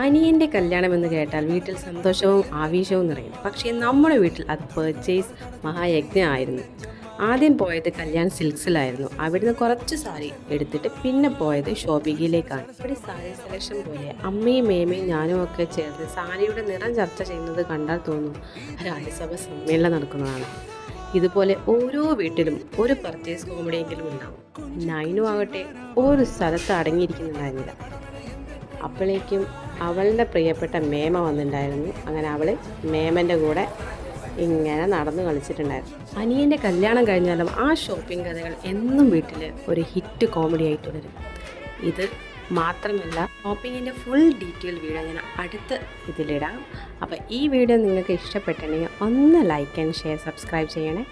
അനിയൻ്റെ കല്യാണം എന്ന് കേട്ടാൽ വീട്ടിൽ സന്തോഷവും ആവേശവും നിറയും. പക്ഷേ നമ്മുടെ വീട്ടിൽ അത് പർച്ചേസ് മഹായജ്ഞമായിരുന്നു. ആദ്യം പോയത് കല്യാൺ സിൽക്സിലായിരുന്നു. അവിടുന്ന് കുറച്ച് സാരി എടുത്തിട്ട് പിന്നെ പോയത് ഷോപ്പിങ്ങിലേക്കാണ്. ഇവിടെ സാരി സെലക്ഷൻ പോലെ അമ്മയും മേമയും ഞാനും ഒക്കെ ചേർന്ന് സാരിയുടെ നിറം ചർച്ച ചെയ്യുന്നത് കണ്ടാൽ തോന്നും രാജ്യസഭ സമ്മേളനം നടക്കുന്നതാണ്. ഇതുപോലെ ഓരോ വീട്ടിലും ഒരു പർച്ചേസ് കോമഡിയെങ്കിലും ഉണ്ടാവും. നൈനു ആകട്ടെ ഒരു സ്ഥലത്ത് അടങ്ങിയിരിക്കുന്നുണ്ടായിരുന്നില്ല. അപ്പോഴേക്കും അവളുടെ പ്രിയപ്പെട്ട മേമ വന്നിട്ടുണ്ടായിരുന്നു. അങ്ങനെ അവൾ മേമൻ്റെ കൂടെ ഇങ്ങനെ നടന്നു കളിച്ചിട്ടുണ്ടായിരുന്നു. അനിയൻ്റെ കല്യാണം കഴിഞ്ഞാലും ആ ഷോപ്പിംഗ് കഥകൾ എന്നും വീട്ടിൽ ഒരു ഹിറ്റ് കോമഡി ആയിട്ട് തുടരും. ഇത് മാത്രമല്ല, ഷോപ്പിങ്ങിൻ്റെ ഫുൾ ഡീറ്റെയിൽ വീഡിയോ ഞാൻ അടുത്ത ഇതിലിടാം. അപ്പോൾ ഈ വീഡിയോ നിങ്ങൾക്ക് ഇഷ്ടപ്പെട്ടിട്ടുണ്ടെങ്കിൽ ഒന്ന് ലൈക്ക് ആൻഡ് ഷെയർ സബ്സ്ക്രൈബ് ചെയ്യണേ.